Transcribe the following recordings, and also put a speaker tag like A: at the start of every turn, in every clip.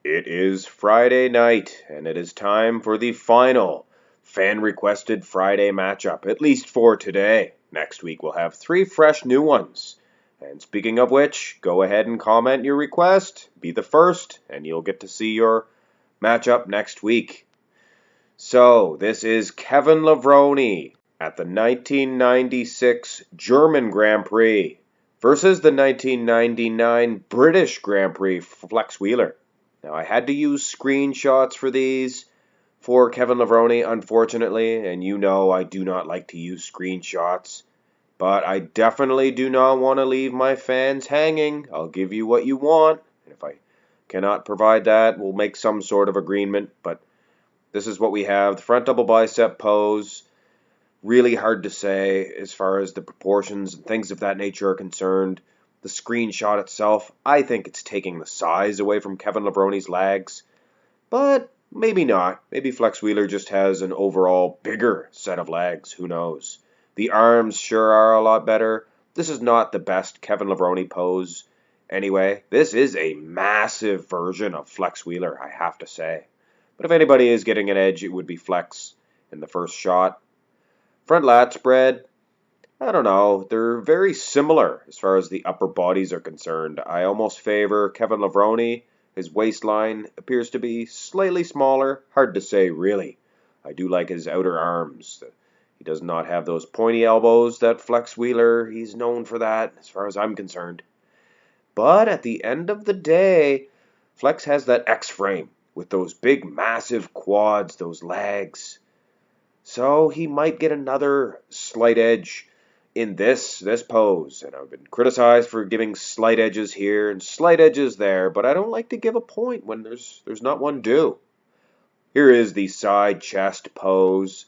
A: It is Friday night, and it is time for the final fan-requested Friday matchup, at least for today. Next week we'll have 3 fresh new ones. And speaking of which, go ahead and comment your request, be the first, and you'll get to see your matchup next week. So, this is Kevin Levrone at the 1996 German Grand Prix versus the 1999 British Grand Prix Flex Wheeler. Now, I had to use screenshots for these for Kevin Levrone, unfortunately, and you know I do not like to use screenshots. But I definitely do not want to leave my fans hanging. I'll give you what you want. And if I cannot provide that, we'll make some sort of agreement. But this is what we have. The front double bicep pose. Really hard to say as far as the proportions and things of that nature are concerned. The screenshot itself, I think it's taking the size away from Kevin Levrone's legs. But maybe not. Maybe Flex Wheeler just has an overall bigger set of legs. Who knows? The arms sure are a lot better. This is not the best Kevin Levrone pose. Anyway, this is a massive version of Flex Wheeler, I have to say. But if anybody is getting an edge, it would be Flex in the first shot. Front lat spread, I don't know. They're very similar as far as the upper bodies are concerned. I almost favor Kevin Levrone. His waistline appears to be slightly smaller. Hard to say, really. I do like his outer arms. He does not have those pointy elbows that Flex Wheeler. He's known for that, as far as I'm concerned. But at the end of the day, Flex has that X-frame with those big, massive quads, those legs. So he might get another slight edge in this pose. And I've been criticized for giving slight edges here and slight edges there, but I don't like to give a point when there's not one due. Here is the side chest pose.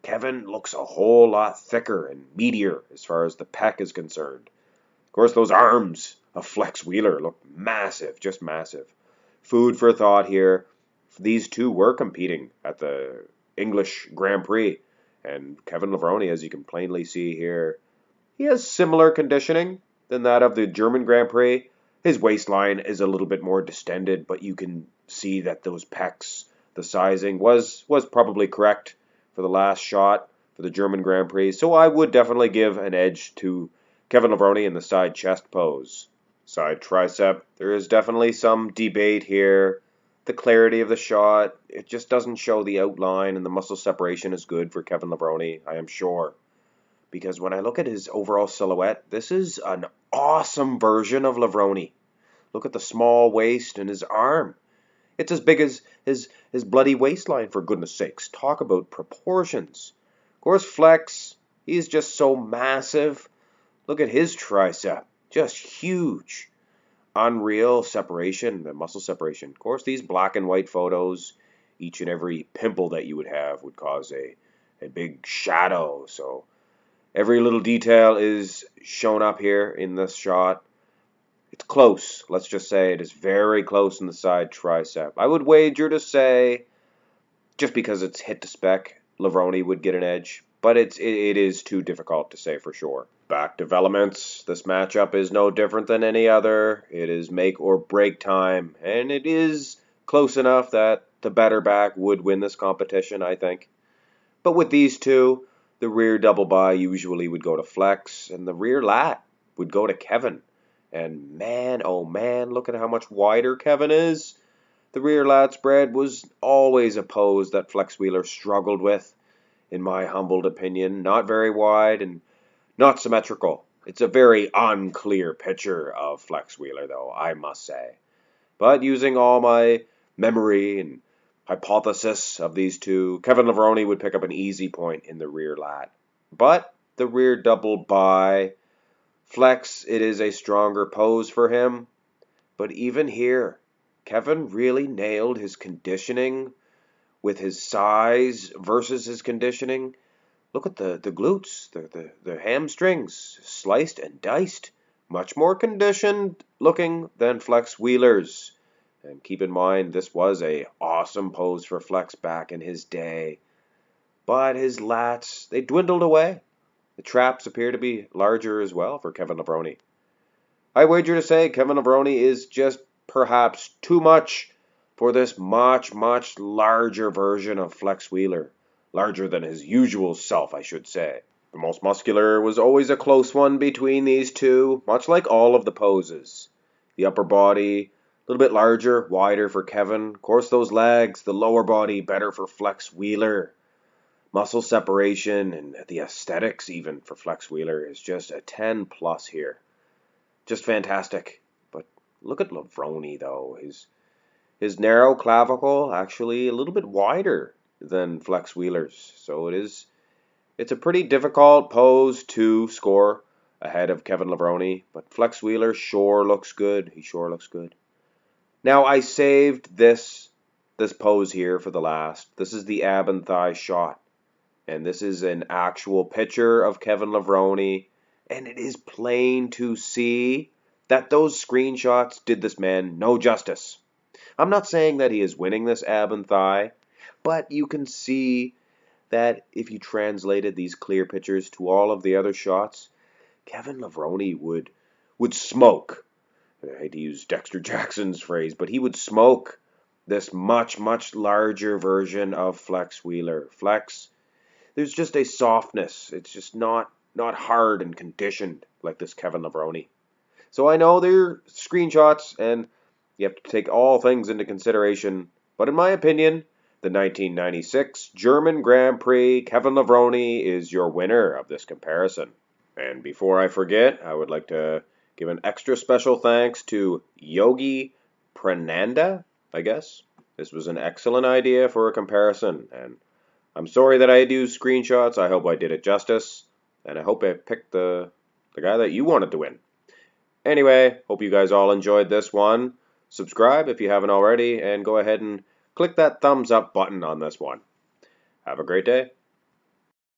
A: Kevin looks a whole lot thicker and meatier as far as the pec is concerned. Of course, those arms of Flex Wheeler look massive, just massive. Food for thought here. These two were competing at the English Grand Prix, and Kevin Levrone, as you can plainly see here, he has similar conditioning than that of the German Grand Prix. His waistline is a little bit more distended, but you can see that those pecs, the sizing was probably correct for the last shot for the German Grand Prix. So I would definitely give an edge to Kevin Levrone in the side chest pose. Side tricep, there is definitely some debate here. The clarity of the shot, it just doesn't show the outline, and the muscle separation is good for Kevin Levrone, I am sure. Because when I look at his overall silhouette, this is an awesome version of Levrone. Look at the small waist and his arm. It's as big as his bloody waistline, for goodness sakes. Talk about proportions. Of course, Flex, he's just so massive. Look at his tricep. Just huge. Unreal separation, the muscle separation. Of course, these black and white photos, each and every pimple that you would have would cause a big shadow. So every little detail is shown up here in this shot. It's close. Let's just say it is very close in the side tricep. I would wager to say, just because it's hit to spec, Levrone would get an edge. But it is too difficult to say for sure. Back developments. This matchup is no different than any other. It is make or break time. And it is close enough that the better back would win this competition, I think. But with these two, the rear double bi usually would go to Flex, and the rear lat would go to Kevin. And man, oh man, look at how much wider Kevin is. The rear lat spread was always a pose that Flex Wheeler struggled with, in my humbled opinion. Not very wide and not symmetrical. It's a very unclear picture of Flex Wheeler, though, I must say. But using all my memory and hypothesis of these two, Kevin Levrone would pick up an easy point in the rear lat. But the rear double bi, Flex, it is a stronger pose for him. But even here, Kevin really nailed his conditioning with his size versus his conditioning. Look at the glutes, the hamstrings, sliced and diced. Much more conditioned looking than Flex Wheeler's. And keep in mind, this was a awesome pose for Flex back in his day. But his lats, they dwindled away. The traps appear to be larger as well for Kevin Levrone. I wager to say Kevin Levrone is just perhaps too much for this much, much larger version of Flex Wheeler. Larger than his usual self, I should say. The most muscular was always a close one between these two, much like all of the poses. The upper body, a little bit larger, wider for Kevin. Of course, those legs, the lower body, better for Flex Wheeler. Muscle separation and the aesthetics even for Flex Wheeler is just a 10 plus here. Just fantastic. But look at Levrone though. His narrow clavicle actually a little bit wider than Flex Wheeler's. So it's a pretty difficult pose to score ahead of Kevin Levrone, but Flex Wheeler sure looks good. He sure looks good. Now I saved this pose here for the last. This is the ab and thigh shot. And this is an actual picture of Kevin Levrone, and it is plain to see that those screenshots did this man no justice. I'm not saying that he is winning this ab and thigh, but you can see that if you translated these clear pictures to all of the other shots, Kevin Levrone would smoke. I hate to use Dexter Jackson's phrase, but he would smoke this much, much larger version of Flex Wheeler. Flex, there's just a softness. It's just not hard and conditioned like this Kevin Levrone. So I know they're screenshots, and you have to take all things into consideration, but in my opinion, the 1996 German Grand Prix Kevin Levrone is your winner of this comparison. And before I forget, I would like to give an extra special thanks to Yogi Prananda, I guess. This was an excellent idea for a comparison, and I'm sorry that I do screenshots. I hope I did it justice, and I hope I picked the guy that you wanted to win. Anyway, hope you guys all enjoyed this one. Subscribe if you haven't already, and go ahead and click that thumbs up button on this one. Have a great day.